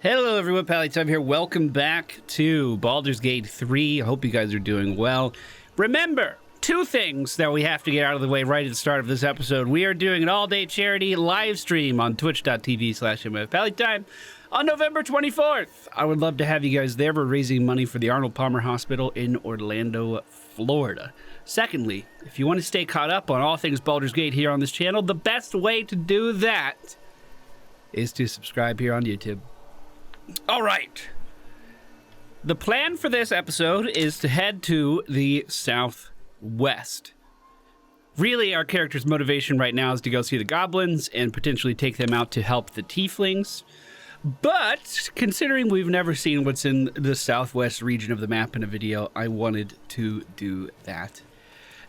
Hello everyone, MFPallytime here. Welcome back to Baldur's Gate 3. I hope you guys are doing well. Remember, two things that we have to get out of the way right at the start of this episode. We are doing an all-day charity live stream on twitch.tv/MFPallytime on November 24th. I would love to have you guys there. We're raising money for the Arnold Palmer Hospital in Orlando, Florida. Secondly, if you want to stay caught up on all things Baldur's Gate here on this channel, the best way to do that is to subscribe here on YouTube. All right. The plan for this episode is to head to the southwest. Really, our character's motivation right now is to go see the goblins and potentially take them out to help the tieflings. But considering we've never seen what's in the southwest region of the map in a video, I wanted to do that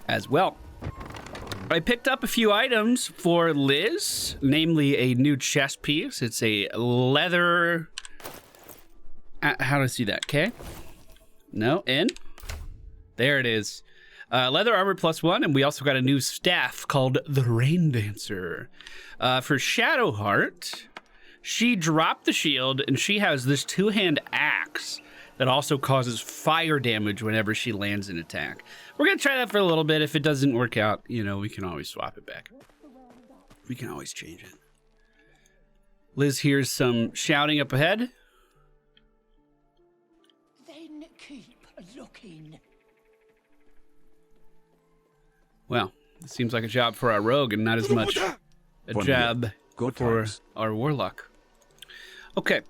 as well. I picked up a few items for Liz, namely a new chest piece. It's a leather... how do I see that? K? No, N? There it is. Leather armor +1, and we also got a new staff called the Rain Dancer. For Shadowheart, she dropped the shield, and she has this two-hand axe that also causes fire damage whenever she lands an attack. We're gonna try that for a little bit. If it doesn't work out, you know, we can always swap it back. We can always change it. Liz hears some shouting up ahead. Looking. Well, it seems like a job for our rogue and not as much a job for our warlock. Okay,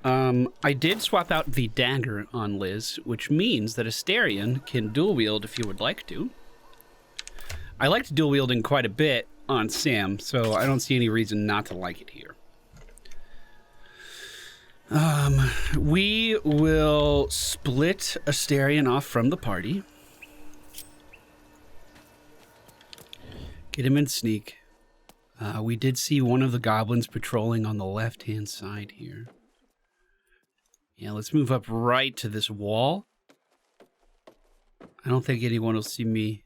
I did swap out the dagger on Liz, which means that Astarion can dual wield if you would like to. I liked dual wielding quite a bit on Sam, so I don't see any reason not to like it here. We will split Astarion off from the party. Get him in sneak. We did see one of the goblins patrolling on the left-hand side here. Yeah, let's move up right to this wall. I don't think anyone will see me.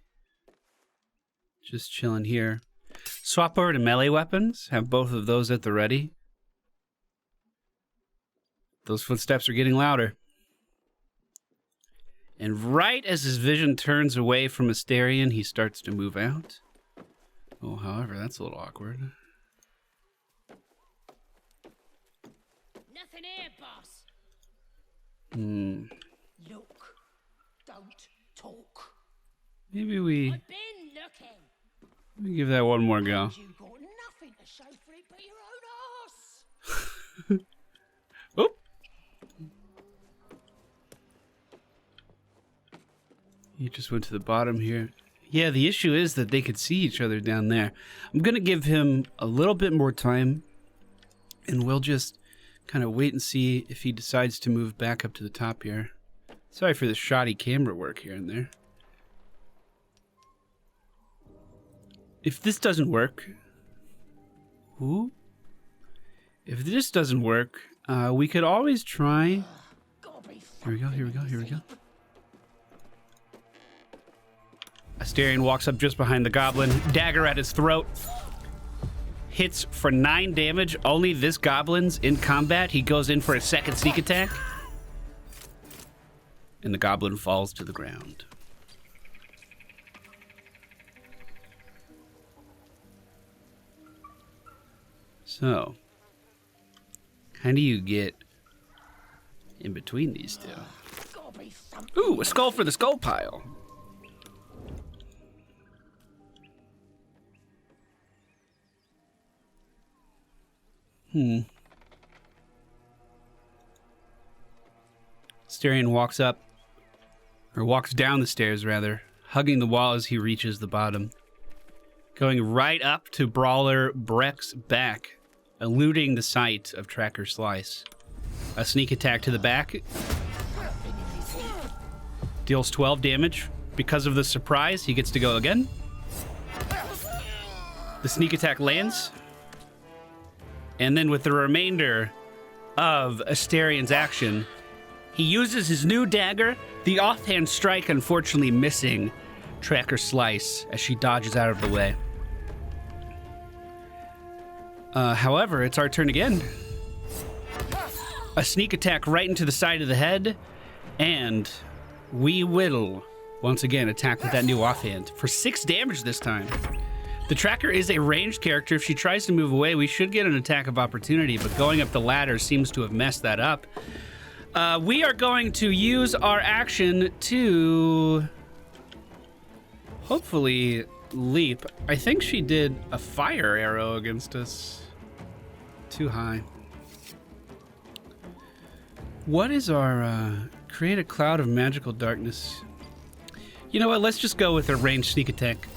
Just chilling here. Swap over to melee weapons. Have both of those at the ready. Those footsteps are getting louder. And right as his vision turns away from Astarion, he starts to move out. Oh, however, that's a little awkward. Nothing here, boss. Look, don't talk. Maybe we... I've been looking. Let me give that one more go. You got nothing to show for it but your own ass. Oop. You just went to the bottom here. Yeah, the issue is that they could see each other down there. I'm gonna give him a little bit more time, and we'll just kind of wait and see if he decides to move back up to the top here. Sorry for the shoddy camera work here and there. If this doesn't work... Ooh. If this doesn't work, we could always try... Here we go, here we go, here we go. Astarion walks up just behind the goblin, dagger at his throat. Hits for 9 damage. Only this goblin's in combat. He goes in for a second sneak attack. And the goblin falls to the ground. So, how do you get in between these two? Ooh, a skull for the skull pile. Astarion walks up, or walks down the stairs rather, hugging the wall as he reaches the bottom. Going right up to Brawler Breck's back, eluding the sight of Tracker Slice. A sneak attack to the back. Deals 12 damage. Because of the surprise, he gets to go again. The sneak attack lands. And then with the remainder of Astarion's action, he uses his new dagger, the offhand strike unfortunately missing Tracker Slice as she dodges out of the way. However, it's our turn again. a sneak attack right into the side of the head, and we will once again attack with that new offhand for 6 damage this time. The tracker is a ranged character. If she tries to move away, we should get an attack of opportunity, but going up the ladder seems to have messed that up. We are going to use our action to hopefully leap. I think she did a fire arrow against us. Too high. What is our create a cloud of magical darkness? You know what? Let's just go with a ranged sneak attack.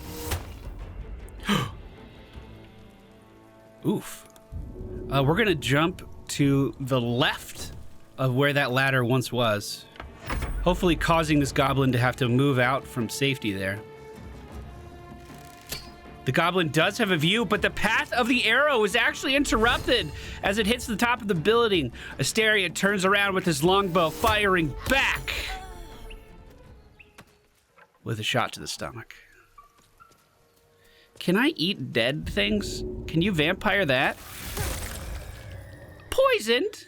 Oof. We're gonna jump to the left of where that ladder once was, hopefully causing this goblin to have to move out from safety there. The goblin does have a view, but the path of the arrow is actually interrupted as it hits the top of the building. Stadia turns around with his longbow, firing back with a shot to the stomach. Can I eat dead things? Can you vampire that? Poisoned?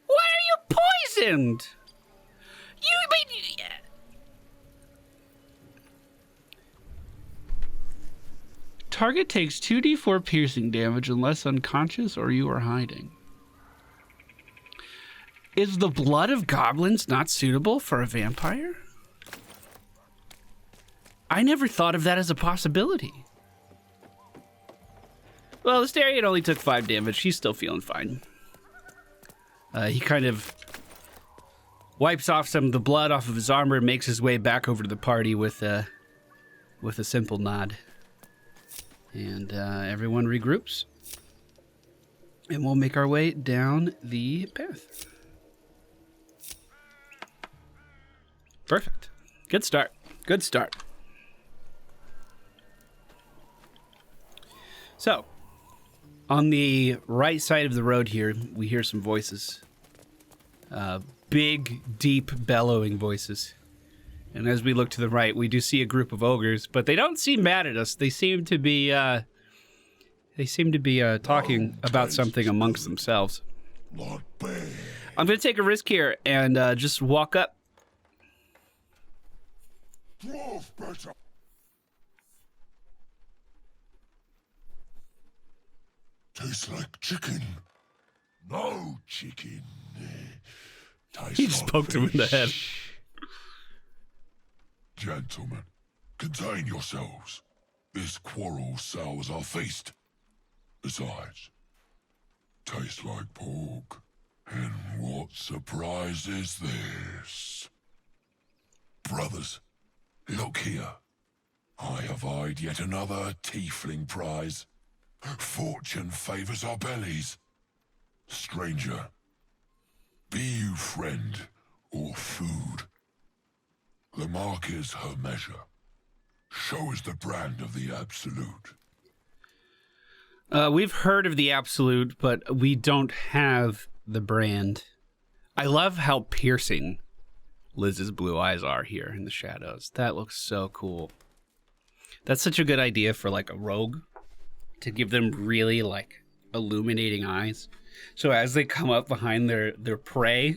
Why are you poisoned? Target takes 2d4 piercing damage unless unconscious or you are hiding. Is the blood of goblins not suitable for a vampire? I never thought of that as a possibility. Well, the Stadia only took 5 damage. She's still feeling fine. He kind of wipes off some of the blood off of his armor and makes his way back over to the party with a simple nod. And everyone regroups. And we'll make our way down the path. Perfect. Good start. Good start. So, on the right side of the road here, we hear some voices. Big, deep, bellowing voices. And as we look to the right, we do see a group of ogres, but they don't seem mad at us. They seem to be, talking about something amongst themselves. I'm going to take a risk here and just walk up. Tastes like chicken. No chicken. He just poked him in the head. Gentlemen, contain yourselves. This quarrel sours our feast. Besides, tastes like pork. And what surprise is this? Brothers, look here. I have eyed yet another tiefling prize. Fortune favors our bellies. Stranger, be you friend or food. The mark is her measure. Show us the brand of the absolute. We've heard of the absolute, but we don't have the brand. I love how piercing Liz's blue eyes are here in the shadows. That looks so cool. That's such a good idea for like a rogue, to give them really like illuminating eyes. So as they come up behind their prey,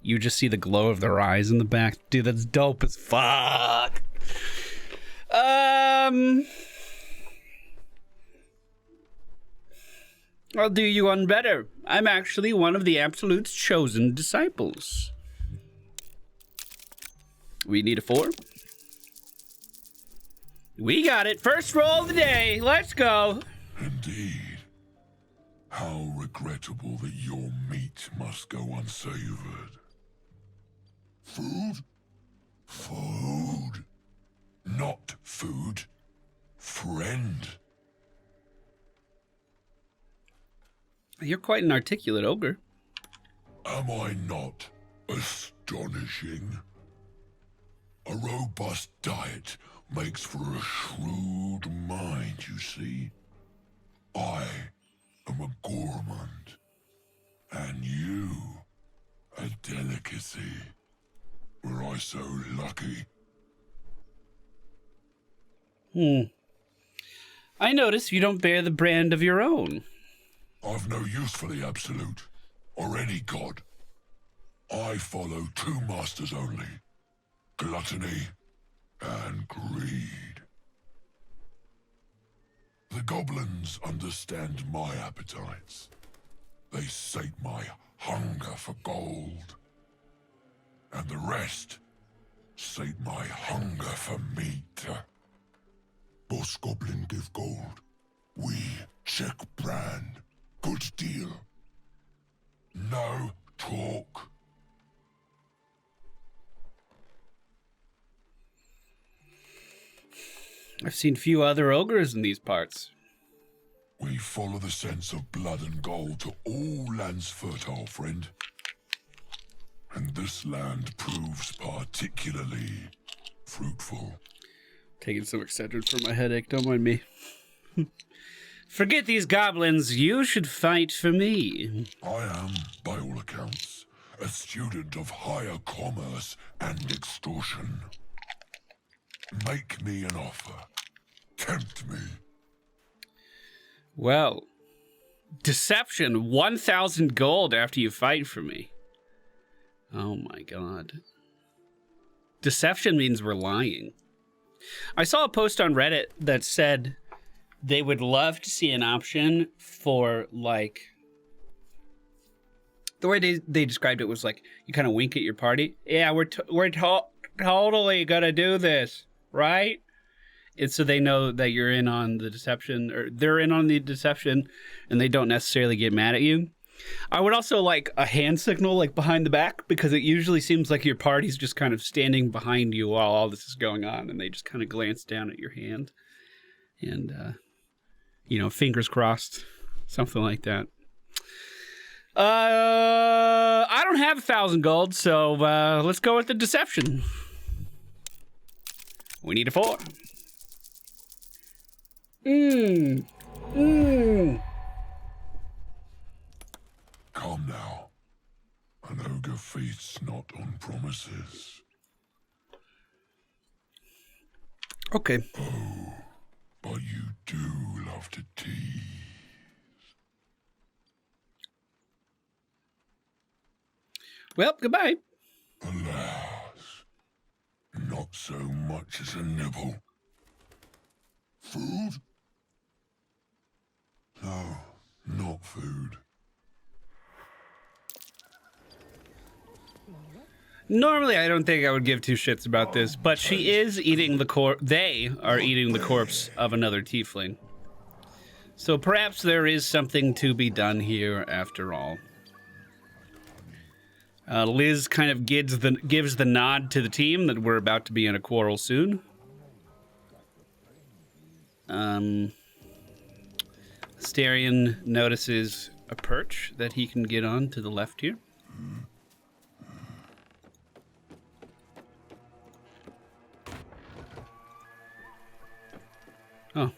you just see the glow of their eyes in the back. Dude, that's dope as fuck. I'll do you one better. I'm actually one of the Absolute's chosen disciples. We need a 4. We got it. First roll of the day. Let's go. Indeed. How regrettable that your meat must go unsavored. Food? Food. Not food. Friend. You're quite an articulate ogre. Am I not astonishing? A robust diet makes for a shrewd mind, you see. I am a gourmand, and you a delicacy. Were I so lucky? I notice you don't bear the brand of your own. I've no use for the absolute, or any any god. I follow two masters only, gluttony and greed. The goblins understand my appetites. They sate my hunger for gold. And the rest sate my hunger for meat. Boss Goblin give gold. We check brand. Good deal. No talk. I've seen few other ogres in these parts. We follow the sense of blood and gold to all lands fertile, friend. And this land proves particularly fruitful. Taking some Excedrin for my headache, don't mind me. Forget these goblins, you should fight for me. I am, by all accounts, a student of higher commerce and extortion. Make me an offer. Tempt me. Well, deception, 1,000 gold after you fight for me. Oh my god. Deception means we're lying. I saw a post on Reddit that said they would love to see an option for, like, the way they described it was like, you kind of wink at your party. Yeah, we're totally gonna do this, right? And so they know that you're in on the deception, or they're in on the deception, and they don't necessarily get mad at you. I would also like a hand signal, like behind the back, because it usually seems like your party's just kind of standing behind you while all this is going on, and they just kind of glance down at your hand. And, you know, fingers crossed, something like that. I don't have 1,000 gold, so let's go with the deception. We need a 4. Come now. An ogre feasts not on promises. Okay. Oh, but you do love to tease. Well, goodbye. Alas, not so much as a nibble. Food? No, not food. Normally, I don't think I would give two shits about this, but she is eating the they are eating the corpse of another tiefling. So perhaps there is something to be done here after all. Liz kind of gives the nod to the team that we're about to be in a quarrel soon. Starian notices a perch that he can get on to the left here. Oh.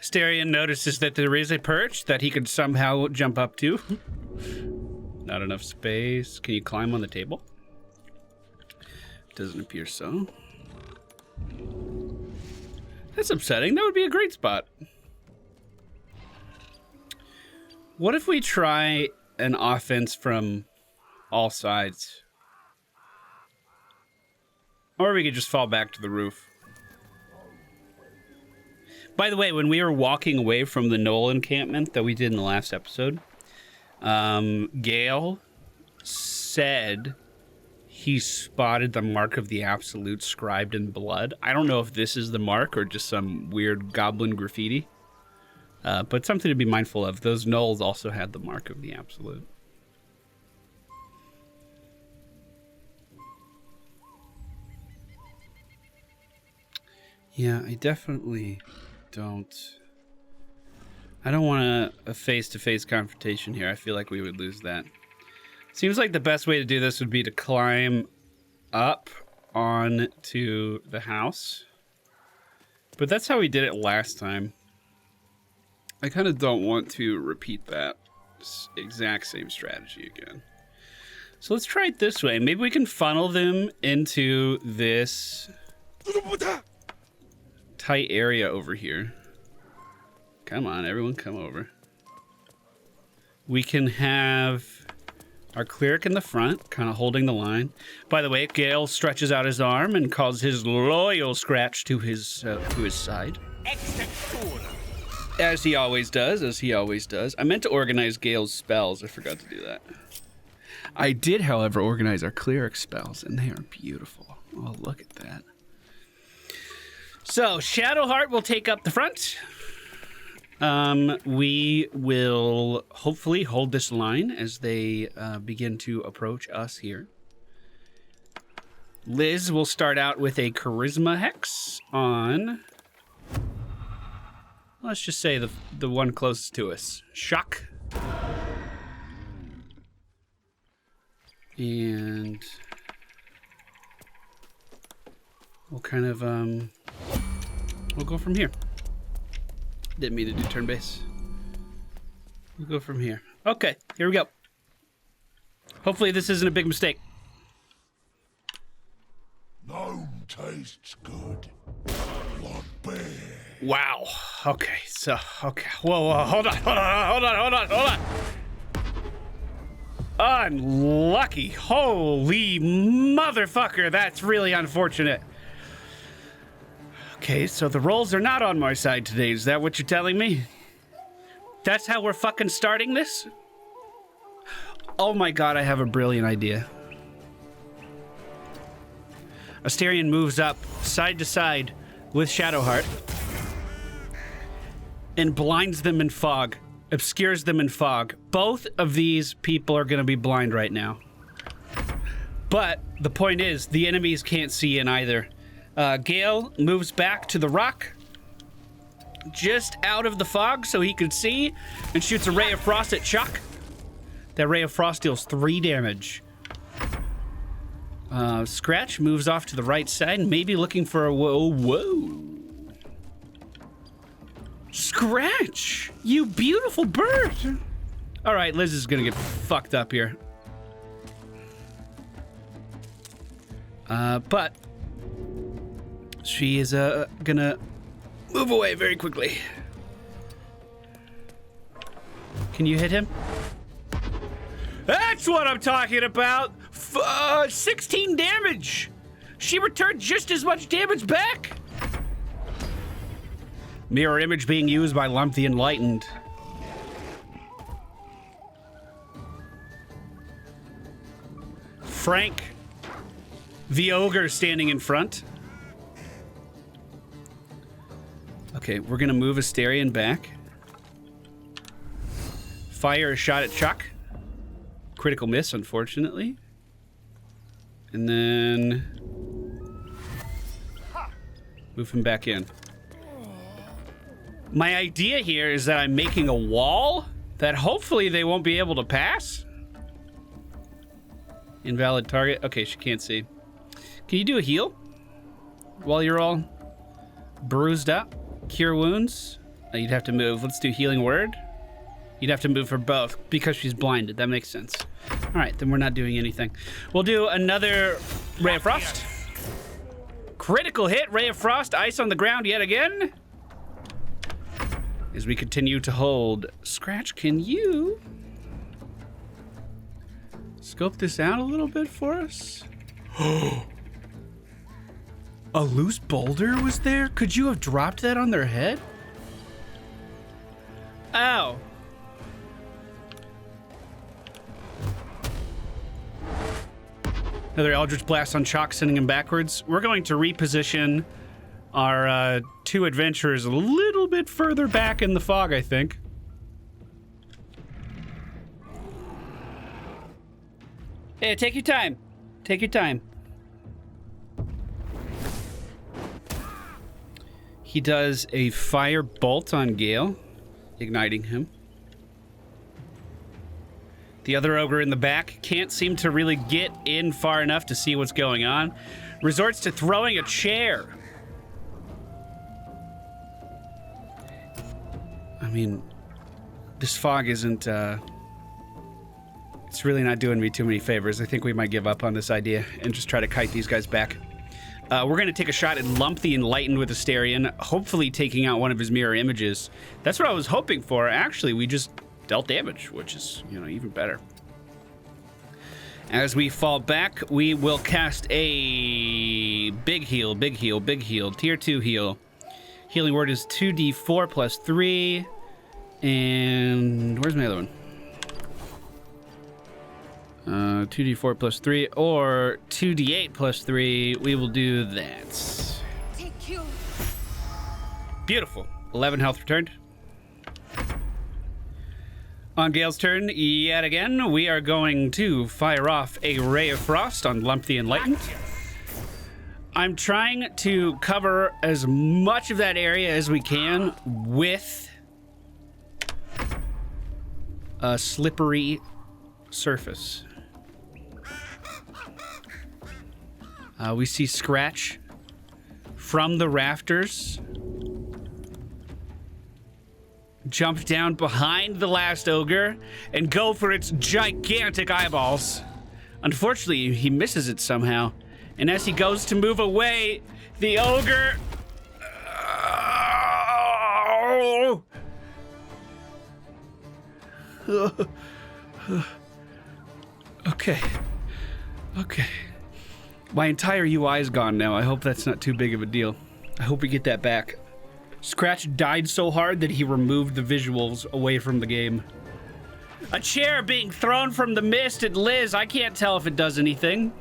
Starian notices that there is a perch that he could somehow jump up to. Not enough space. Can you climb on the table? Doesn't appear so. That's upsetting. That would be a great spot. What if we try an offense from all sides? Or we could just fall back to the roof. By the way, when we were walking away from the Knoll encampment that we did in the last episode, Gale said he spotted the mark of the Absolute scribed in blood. I don't know if this is the mark or just some weird goblin graffiti, but something to be mindful of. Those Knolls also had the mark of the Absolute. Yeah, I definitely don't. I don't want a face-to-face confrontation here. I feel like we would lose that. Seems like the best way to do this would be to climb up onto the house. But that's how we did it last time. I kind of don't want to repeat that exact same strategy again. So let's try it this way. Maybe we can funnel them into this tight area over here. Come on, everyone come over. We can have Our cleric in the front, kind of holding the line. By the way, Gale stretches out his arm and calls his loyal Scratch to his side. As he always does, I meant to organize Gale's spells. I forgot to do that. I did, however, organize our cleric spells, and they are beautiful. Oh, look at that. So, Shadowheart will take up the front. We will hopefully hold this line as they begin to approach us here. Liz will start out with a Charisma Hex on... Let's just say the one closest to us. Shock. And we'll kind of, we'll go from here. Didn't mean to do turn base. We'll go from here. Okay, here we go. Hopefully this isn't a big mistake. Gnome tastes good. Like bear. Wow. Okay, so, okay. Whoa, hold on. Unlucky. Holy motherfucker, that's really unfortunate. Okay, so the rolls are not on my side today. Is that what you're telling me? That's how we're fucking starting this? Oh my god, I have a brilliant idea. Astarion moves up side to side with Shadowheart and blinds them in fog, obscures them in fog. Both of these people are going to be blind right now. But the point is, the enemies can't see in either. Gale moves back to the rock, just out of the fog so he can see, and shoots a Ray of Frost at Chuck. That Ray of Frost deals 3 damage. Scratch moves off to the right side, maybe looking for a whoa. Scratch, you beautiful bird. All right, Liz is gonna get fucked up here. But she is gonna move away very quickly. Can you hit him? That's what I'm talking about. 16 damage. She returned just as much damage back. Mirror image being used by the Enlightened. Frank, the ogre, standing in front. Okay, we're gonna move Astarion back. Fire a shot at Chuck. Critical miss, unfortunately. And then move him back in. My idea here is that I'm making a wall that hopefully they won't be able to pass. Invalid target. Okay, she can't see. Can you do a heal while you're all bruised up? Cure wounds? Oh, you'd have to move. Let's do healing word. You'd have to move for both because she's blinded. That makes sense. All right, then we're not doing anything. We'll do another Ray of Frost. Critical hit, Ray of Frost, ice on the ground yet again. As we continue to hold. Scratch, can you scope this out a little bit for us? A loose boulder was there? Could you have dropped that on their head? Ow. Another Eldritch Blast on Chalk, sending him backwards. We're going to reposition our 2 adventurers a little bit further back in the fog, I think. Hey, take your time. Take your time. He does a fire bolt on Gale, igniting him. The other ogre in the back can't seem to really get in far enough to see what's going on. Resorts to throwing a chair. I mean, this fog isn't, it's really not doing me too many favors. I think we might give up on this idea and just try to kite these guys back. We're going to take a shot at Lump the Enlightened with Astarion, hopefully taking out one of his mirror images. That's what I was hoping for. Actually, we just dealt damage, which is, you know, even better. As we fall back, we will cast a big heal, big heal, big heal. Tier 2 heal. Healing word is 2d4 plus 3. And where's my other one? 2d4 plus 3 or 2d8 plus 3. We will do that. Take you. Beautiful. 11 health returned. On Gale's turn, yet again, we are going to fire off a Ray of Frost on Lump the Enlightened. I'm trying to cover as much of that area as we can with a slippery surface. We see Scratch from the rafters jump down behind the last ogre and go for its gigantic eyeballs. Unfortunately, he misses it somehow. And as he goes to move away, the ogre... Okay. Okay. My entire UI is gone now. I hope that's not too big of a deal. I hope we get that back. Scratch died so hard that he removed the visuals away from the game. A chair being thrown from the mist at Liz. I can't tell if it does anything.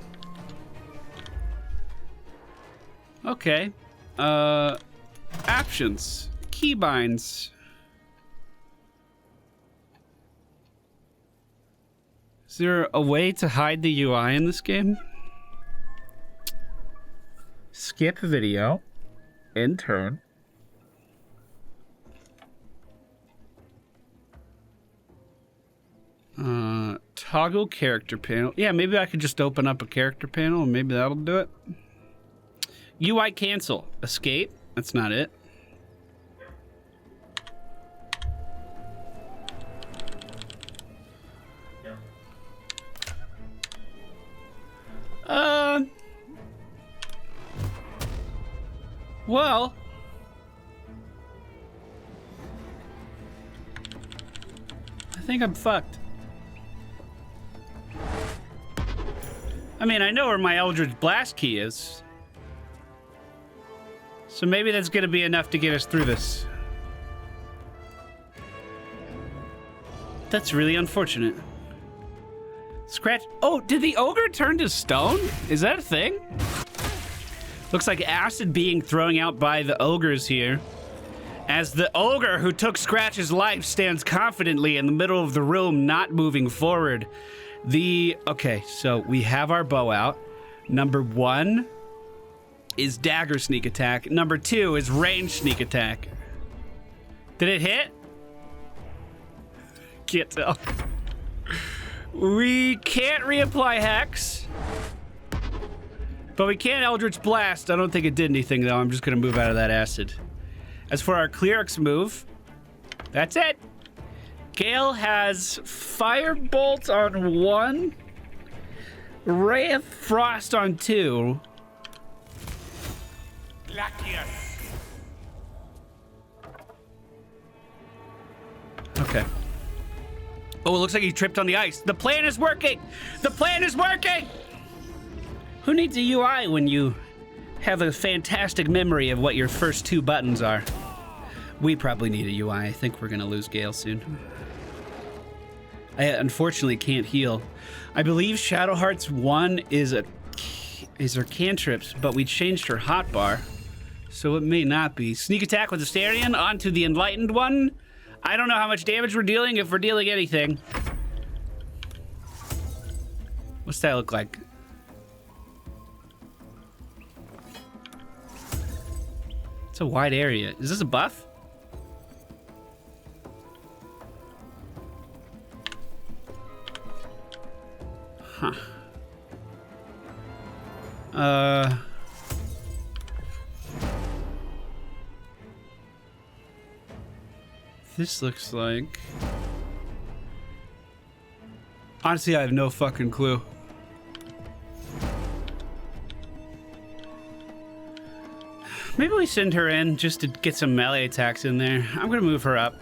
Okay. Options. Keybinds. Is there a way to hide the UI in this game? Skip video. In turn. Toggle character panel. Yeah, maybe I could just open up a character panel and maybe that'll do it. UI cancel. Escape. That's not it. Well. I think I'm fucked. I mean, I know where my Eldritch Blast key is. So maybe that's gonna be enough to get us through this. That's really unfortunate. Scratch. Oh, did the ogre turn to stone? Is that a thing? Looks like acid being thrown out by the ogres here. As the ogre who took Scratch's life stands confidently in the middle of the room, not moving forward. Okay, so we have our bow out. Number 1 is dagger sneak attack. Number 2 is range sneak attack. Did it hit? Can't tell. We can't reapply Hex. But we can Eldritch Blast. I don't think it did anything, though. I'm just going to move out of that acid. As for our Cleric's move, that's it. Gale has Firebolt on 1, Ray of Frost on 2. Okay. Oh, it looks like he tripped on the ice. The plan is working! The plan is working! Who needs a UI when you have a fantastic memory of what your first 2 buttons are? We probably need a UI. I think we're gonna lose Gale soon. I unfortunately can't heal. I believe Shadowheart's 1 is her cantrips, but we changed her hotbar, so it may not be. Sneak attack with the Starian onto the Enlightened one. I don't know how much damage we're dealing, if we're dealing anything. What's that look like? It's a wide area. Is this a buff? Huh. This looks like... Honestly, I have no fucking clue. Maybe we send her in just to get some melee attacks in there. I'm gonna move her up.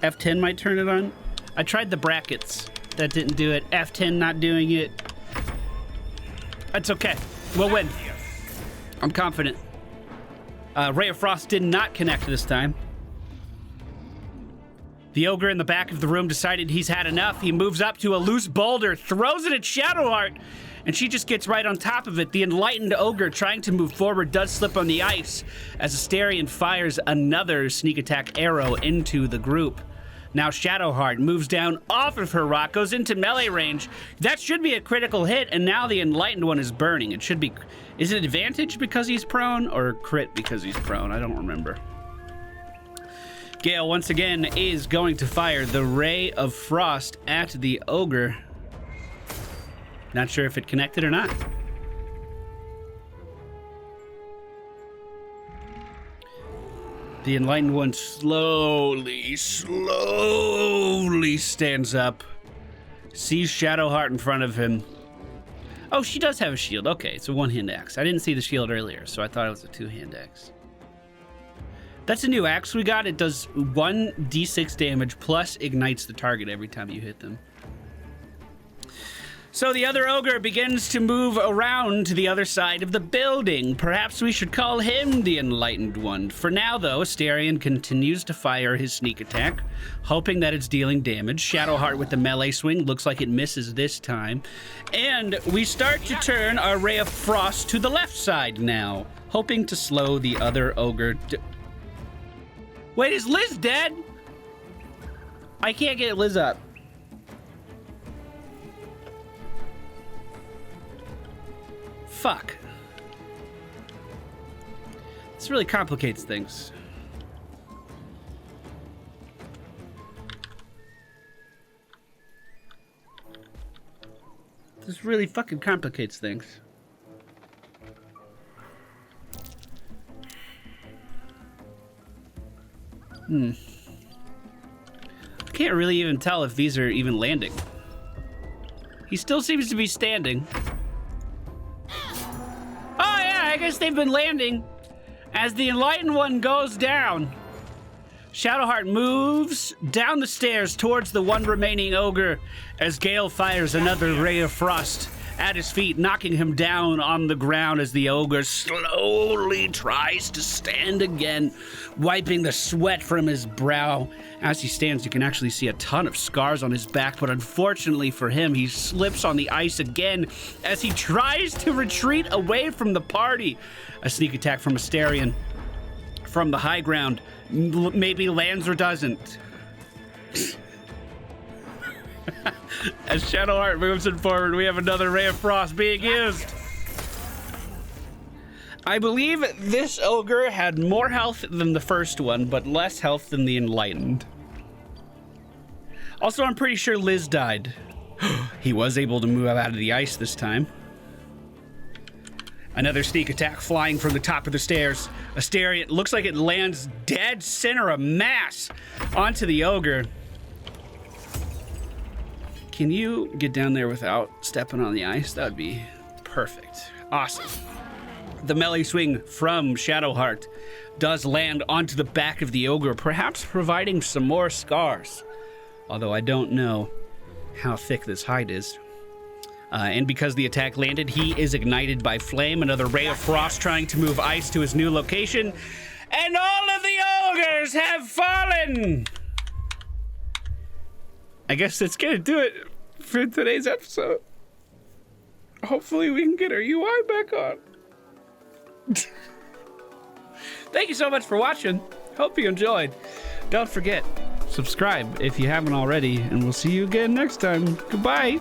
F10 might turn it on. I tried the brackets. That didn't do it. F10 not doing it. That's okay. We'll win. I'm confident. Ray of Frost did not connect this time. The ogre in the back of the room decided he's had enough. He moves up to a loose boulder, throws it at Shadowheart, and she just gets right on top of it. The enlightened ogre trying to move forward does slip on the ice as Astarion fires another sneak attack arrow into the group. Now Shadowheart moves down off of her rock, goes into melee range. That should be a critical hit, and now the enlightened one is burning. It should be... Is it advantage because he's prone, or crit because he's prone? I don't remember. Gale, once again, is going to fire the Ray of Frost at the ogre. Not sure if it connected or not. The enlightened one slowly stands up, sees Shadowheart in front of him. Oh, she does have a shield. Okay, it's a one-hand axe. I didn't see the shield earlier, so I thought it was a two-hand axe. That's a new axe we got. It does 1d6 damage plus ignites the target every time you hit them. So the other ogre begins to move around to the other side of the building. Perhaps we should call him the Enlightened One. For now, though, Astarion continues to fire his sneak attack, hoping that it's dealing damage. Shadowheart with the melee swing looks like it misses this time. And we start to turn our Ray of Frost to the left side now, hoping to slow the other ogre. Wait, is Liz dead? I can't get Liz up. Fuck. This really complicates things. This really fucking complicates things. I can't really even tell if these are even landing. He still seems to be standing. Oh yeah, I guess they've been landing. As the Enlightened One goes down, Shadowheart moves down the stairs towards the one remaining ogre as Gale fires another Ray of Frost at his feet, knocking him down on the ground as the ogre slowly tries to stand again, wiping the sweat from his brow. As he stands, you can actually see a ton of scars on his back, but unfortunately for him, he slips on the ice again as he tries to retreat away from the party. A sneak attack from Astarion from the high ground maybe lands or doesn't. As Shadowheart moves it forward, we have another Ray of Frost being used. I believe this ogre had more health than the first one, but less health than the Enlightened. Also, I'm pretty sure Liz died. He was able to move out of the ice this time. Another sneak attack flying from the top of the stairs. Astarion looks like it lands dead center of mass onto the ogre. Can you get down there without stepping on the ice? That would be perfect. Awesome. The melee swing from Shadowheart does land onto the back of the ogre, perhaps providing some more scars. Although I don't know how thick this hide is. And because the attack landed, he is ignited by flame. Another Ray of Frost trying to move ice to his new location. And all of the ogres have fallen! I guess that's gonna do it for today's episode. Hopefully we can get our UI back on. Thank you so much for watching. Hope you enjoyed. Don't forget, subscribe if you haven't already, and we'll see you again next time. Goodbye.